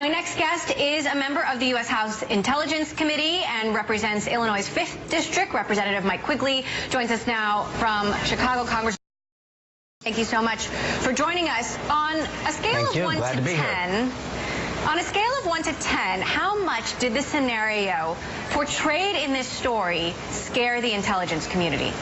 My next guest is a member of the U.S. House Intelligence Committee and represents Illinois' 5th District. Representative Mike Quigley joins us now from Chicago. Congressman, thank you so much for joining us. On a scale of 1 to 10, on a scale of 1 to 10, how much did the scenario portrayed in this story scare the intelligence community?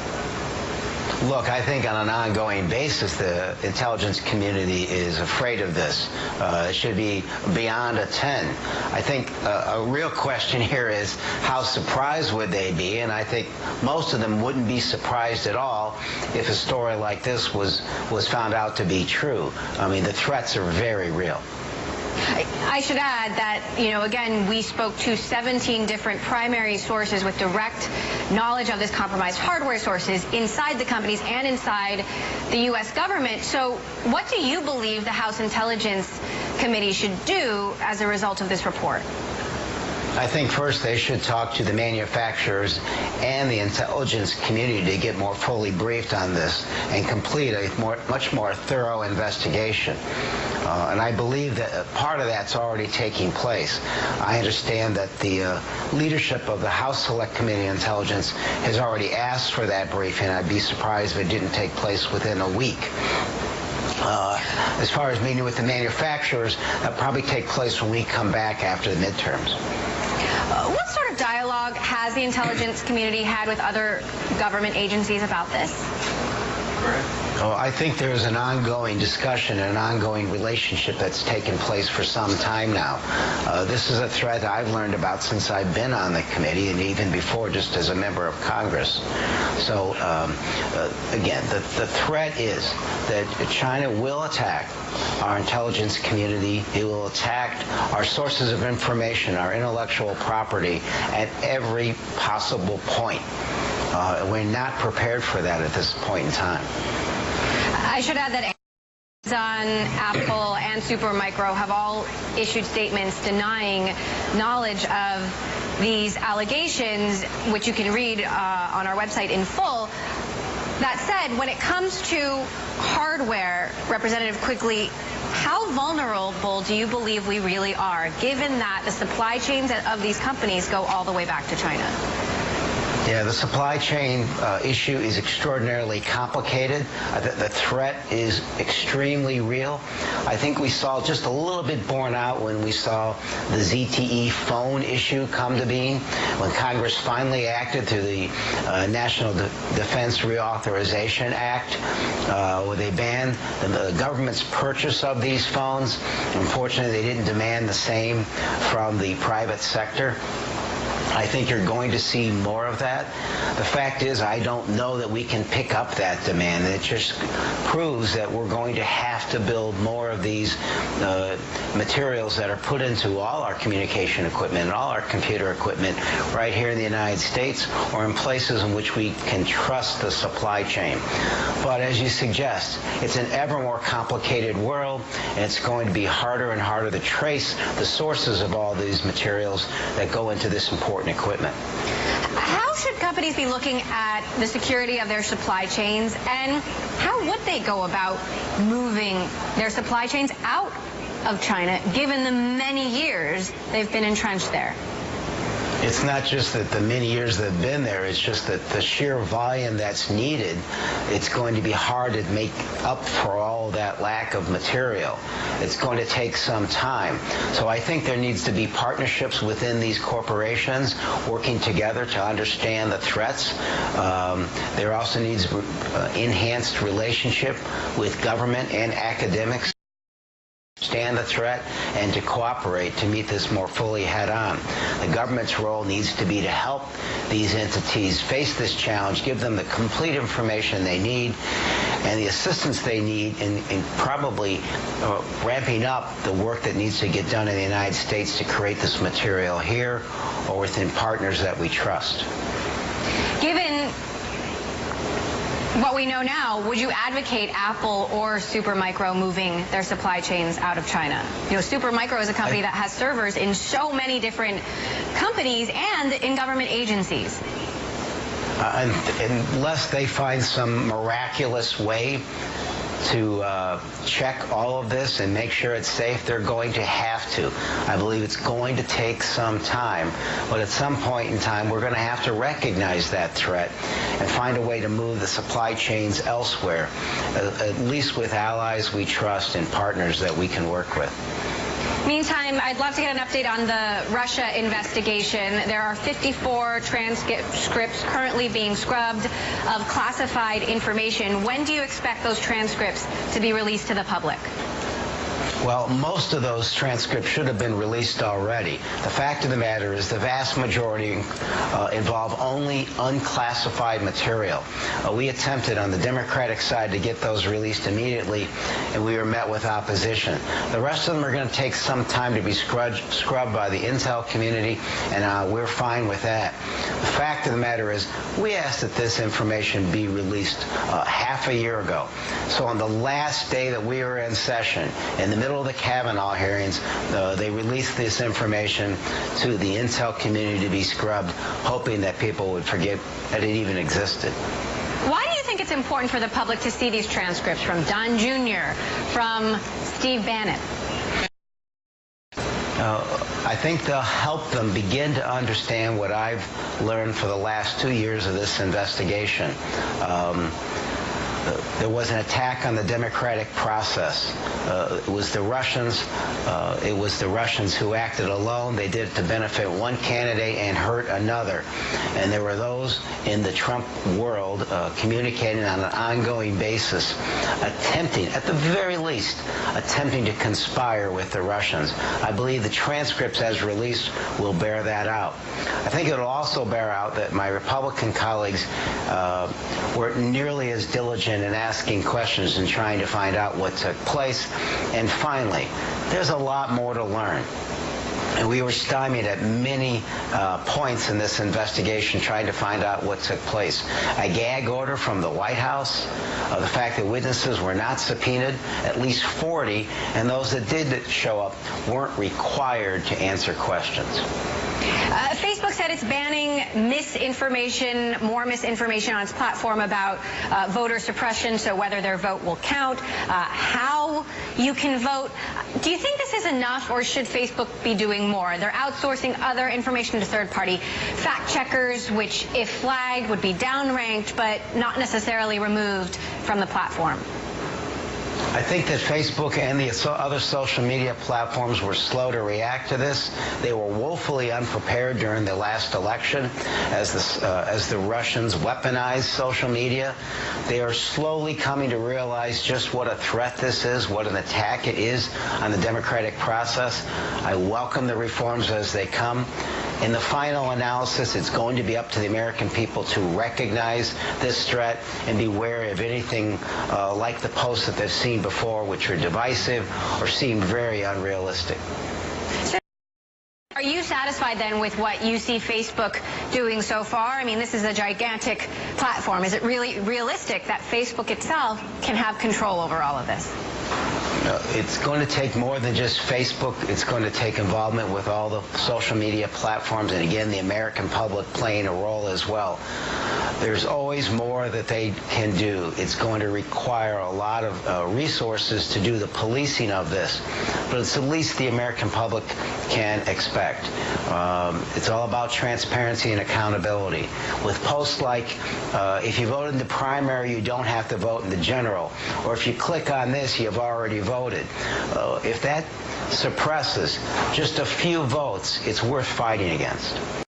Look, I think on an ongoing basis, the intelligence community is afraid of this. It should be beyond a 10. I think a real question here is how surprised would they be? And I think most of them wouldn't be surprised at all if a story like this was found out to be true. I mean, the threats are very real. I should add that, again, we spoke to 17 different primary sources with direct knowledge of this compromised hardware sources inside the companies and inside the U.S. government. So what do you believe the House Intelligence Committee should do as a result of this report? I think first they should talk to the manufacturers and the intelligence community to get more fully briefed on this and complete a much more thorough investigation. And I believe that part of that's already taking place. I understand that the leadership of the House Select Committee on Intelligence has already asked for that briefing. I'd be surprised if it didn't take place within a week. As far as meeting with the manufacturers, that'll probably take place when we come back after the midterms. What sort of dialogue has the intelligence community had with other government agencies about this? Oh, I think there's an ongoing discussion and an ongoing relationship that's taken place for some time now. This is a threat I've learned about since I've been on the committee and even before just as a member of Congress. So, again, the threat is that China will attack our intelligence community. It will attack our sources of information, our intellectual property at every possible point. We're not prepared for that at this point in time. I should add that Amazon, Apple, and Supermicro have all issued statements denying knowledge of these allegations, which you can read on our website in full. That said, when it comes to hardware, Representative Quigley, how vulnerable do you believe we really are, given that the supply chains of these companies go all the way back to China? Yeah, the supply chain issue is extraordinarily complicated. The threat is extremely real. I think we saw just a little bit borne out when we saw the ZTE phone issue come to being, when Congress finally acted through the National Defense Reauthorization Act, where they banned the government's purchase of these phones. Unfortunately, they didn't demand the same from the private sector. I think you're going to see more of that. The fact is, I don't know that we can pick up that demand. It just proves that we're going to have to build more of these materials that are put into all our communication equipment and all our computer equipment right here in the United States or in places in which we can trust the supply chain. But as you suggest, it's an ever more complicated world, and it's going to be harder and harder to trace the sources of all these materials that go into this important equipment. How should companies be looking at the security of their supply chains, and how would they go about moving their supply chains out of China, given the many years they've been entrenched there? It's not just that the many years they've been there, it's just that the sheer volume that's needed, it's going to be hard to make up for all that lack of material. It's going to take some time. So I think there needs to be partnerships within these corporations working together to understand the threats. There also needs enhanced relationship with government and academics. Understand the threat and to cooperate to meet this more fully head-on. The government's role needs to be to help these entities face this challenge, give them the complete information they need and the assistance they need in probably ramping up the work that needs to get done in the United States to create this material here or within partners that we trust. Given what we know now, would you advocate Apple or Supermicro moving their supply chains out of China? Supermicro is a company that has servers in so many different companies and in government agencies. Unless they find some miraculous way to check all of this and make sure it's safe. They're going to have to. I believe it's going to take some time, but at some point in time, we're going to have to recognize that threat and find a way to move the supply chains elsewhere, at least with allies we trust and partners that we can work with. Meantime, I'd love to get an update on the Russia investigation. There are 54 transcripts currently being scrubbed of classified information. When do you expect those transcripts to be released to the public? Well, most of those transcripts should have been released already. The fact of the matter is the vast majority involve only unclassified material. We attempted on the Democratic side to get those released immediately, and we were met with opposition. The rest of them are going to take some time to be scrubbed by the intel community, and we're fine with that. The fact of the matter is we asked that this information be released half a year ago. So on the last day that we were in session, in the middle of the Kavanaugh hearings, they released this information to the intel community to be scrubbed, hoping that people would forget that it even existed. Why do you think it's important for the public to see these transcripts from Don Jr., from Steve Bannon? I think they'll help them begin to understand what I've learned for the last 2 years of this investigation. There was an attack on the democratic process. It was the Russians. It was the Russians who acted alone. They did it to benefit one candidate and hurt another. And there were those in the Trump world communicating on an ongoing basis, attempting, at the very least, attempting to conspire with the Russians. I believe the transcripts as released will bear that out. I think it will also bear out that my Republican colleagues weren't nearly as diligent in asking questions and trying to find out what took place. And finally, there's a lot more to learn. And we were stymied at many points in this investigation trying to find out what took place. A gag order from the White House, the fact that witnesses were not subpoenaed, at least 40, and those that did show up weren't required to answer questions. Facebook said it's banning misinformation, more misinformation on its platform about voter suppression, so whether their vote will count, how you can vote. Do you think this is enough, or should Facebook be doing more? They're outsourcing other information to third-party fact checkers, which, if flagged, would be downranked, but not necessarily removed from the platform. I think that Facebook and the other social media platforms were slow to react to this. They were woefully unprepared during the last election as the Russians weaponized social media. They are slowly coming to realize just what a threat this is, what an attack it is on the democratic process. I welcome the reforms as they come. In the final analysis, it's going to be up to the American people to recognize this threat and be wary of anything like the posts that they've seen before, which are divisive or seem very unrealistic. So are you satisfied then with what you see Facebook doing so far? I mean, this is a gigantic platform. Is it really realistic that Facebook itself can have control over all of this? It's going to take more than just Facebook. It's going to take involvement with all the social media platforms, and again, the American public playing a role as well. There's always more that they can do. It's going to require a lot of resources to do the policing of this, but it's the least the American public can expect. It's all about transparency and accountability. With posts like, if you voted in the primary, you don't have to vote in the general, or if you click on this, you've already voted. If that suppresses just a few votes, it's worth fighting against.